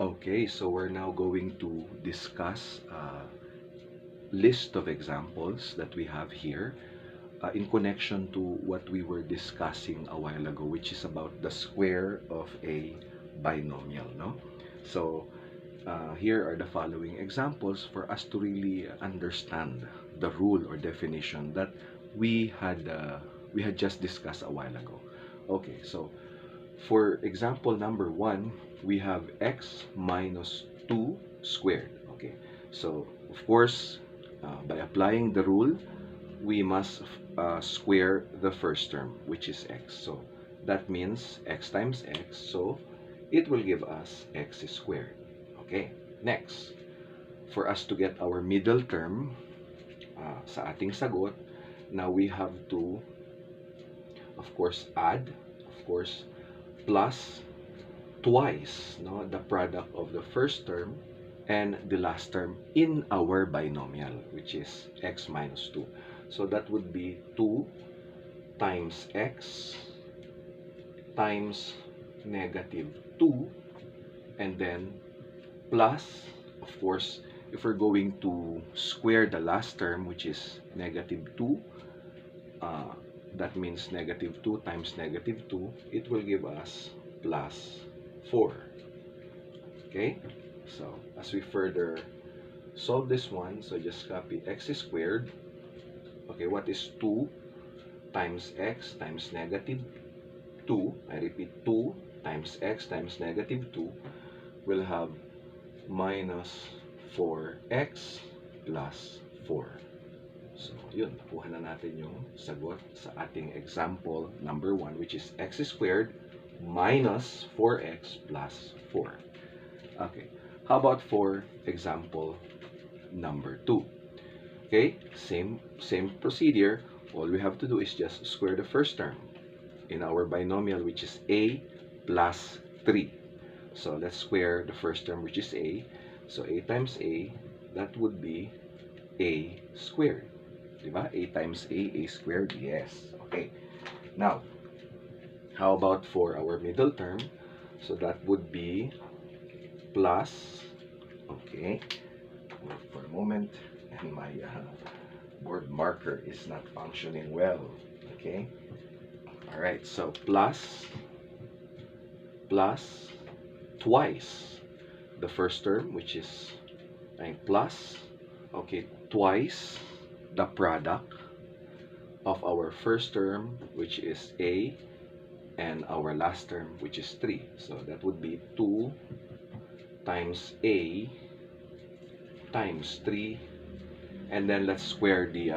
Okay, so we're now going to discuss a list of examples that we have here in connection to what we were discussing a while ago, which is about the square of a binomial, no? So here are the following examples for us to really understand the rule or definition that we had just discussed a while ago. Okay, so for example number one, we have x minus 2 squared. Okay, so of course, by applying the rule, we must square the first term, which is x. So that means x times x, so it will give us x squared. Okay, next, for us to get our middle term sa ating sagot, now we have to, of course, add, of course, plus twice, no, the product of the first term and the last term in our binomial, which is x minus 2. So that would be 2 times x times negative 2, and then plus, of course, if we're going to square the last term, which is negative 2, uh, that means negative 2 times negative 2, it will give us plus 4. Okay, so as we further solve this one, so just copy x squared. Okay, what is 2 times x times negative 2? I repeat, 2 times x times negative 2 will have minus 4x plus 4. So, yun, nakuha na natin yung sagot sa ating example number 1, which is x squared minus 4x plus 4. Okay, how about for example number 2? Okay, same procedure. All we have to do is just square the first term in our binomial, which is a plus 3. So let's square the first term, which is a. So a times a, that would be a squared. Diba? A times a squared, yes. Okay. Now, how about for our middle term? So that would be plus, okay, wait for a moment, and my board marker is not functioning well. Okay. All right. So plus twice the first term, which is plus, okay, twice the product of our first term, which is a, and our last term, which is 3. So that would be 2 times a times 3, and then let's square the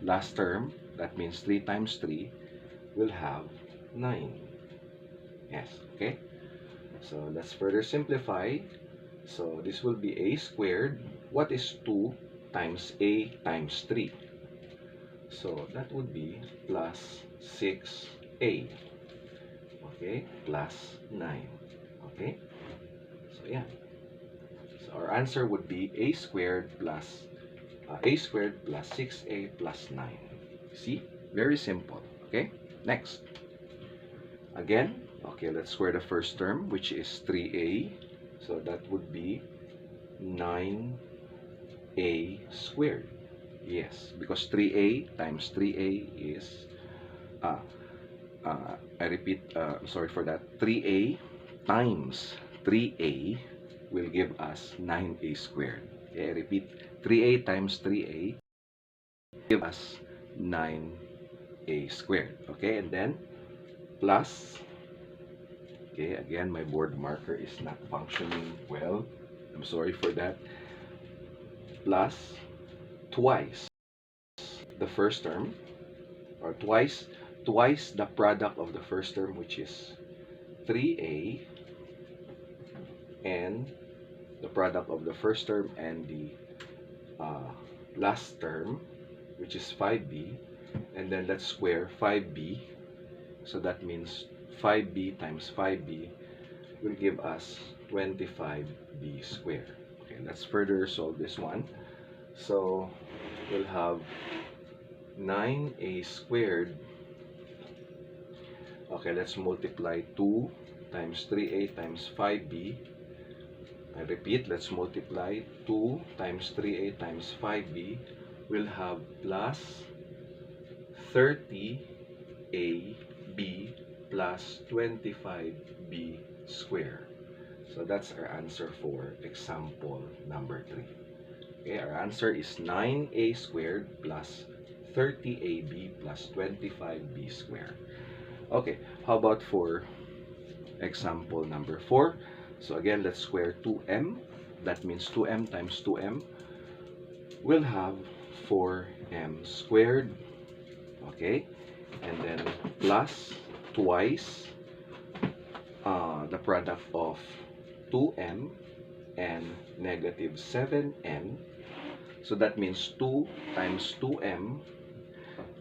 last term. That means 3 times 3 will have 9. Yes, okay. So let's further simplify. So this will be a squared. What is 2 times a times 3? So that would be plus 6a. Okay, plus 9. Okay, so yeah. So our answer would be a squared plus 6a plus 9. See? Very simple. Okay, next. Again, okay, let's square the first term, which is 3a. So that would be 9a squared. Yes, because 3a times 3a is, I repeat, sorry for that, 3a times 3a will give us 9a squared. Okay, I repeat, 3a times 3a give us 9a squared. Okay, and then plus, okay, again, my board marker is not functioning well. I'm sorry for that. Plus twice the first term, or twice the product of the first term, which is 3a, and the product of the first term and the last term, which is 5b, and then let's square 5b. So that means 5b times 5b will give us 25b squared. Okay, let's further solve this one. So we'll have 9a squared. Okay, let's multiply 2 times 3a times 5b. I repeat, let's multiply 2 times 3a times 5b. We'll have plus 30ab plus 25b squared. So that's our answer for example number 3. Okay, our answer is 9a squared plus 30ab plus 25b squared. Okay, how about for example number 4? So again, let's square 2m. That means 2m times 2m. We'll have 4m squared. Okay, and then plus twice the product of 2m and negative 7n. So that means 2 times 2m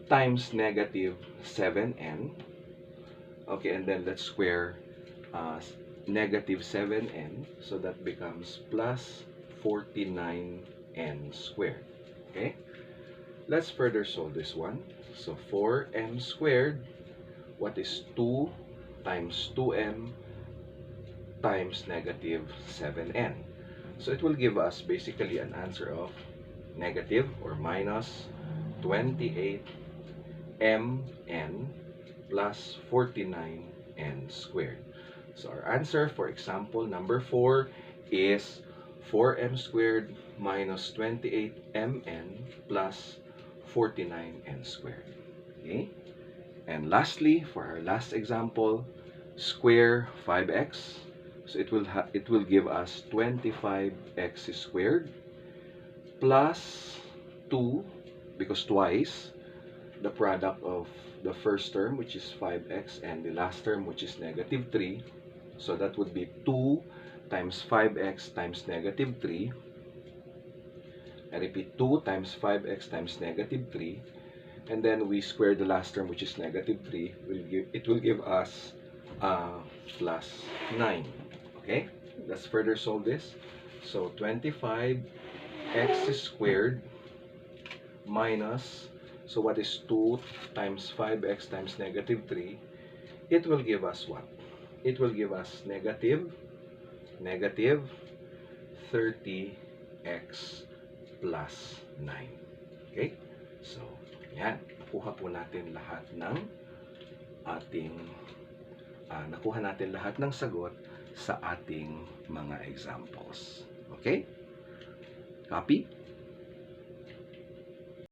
times negative 7n. Okay, and then let's square negative 7n. So that becomes plus 49n squared. Okay, let's further solve this one. So 4m squared, what is 2 times 2m times negative 7n? So it will give us basically an answer of negative or minus 28mn plus 49n squared. So our answer for example number 4 is 4m squared minus 28mn plus 49n squared. Okay? And lastly, for our last example, square 5x. So it will give us 25x squared plus 2, because twice the product of the first term, which is 5x, and the last term, which is negative 3. So that would be 2 times 5x times negative 3. I repeat, 2 times 5x times negative 3. And then we square the last term, which is negative 3. It will give us plus 9. Okay, let's further solve this. So 25x squared minus, so what is 2 times 5x times negative 3? It will give us what? It will give us negative 30x plus 9. Okay? So, yan. Nakuha po natin lahat ng ating, nakuha natin lahat ng sagot sa ating mga examples. Okay? Copy?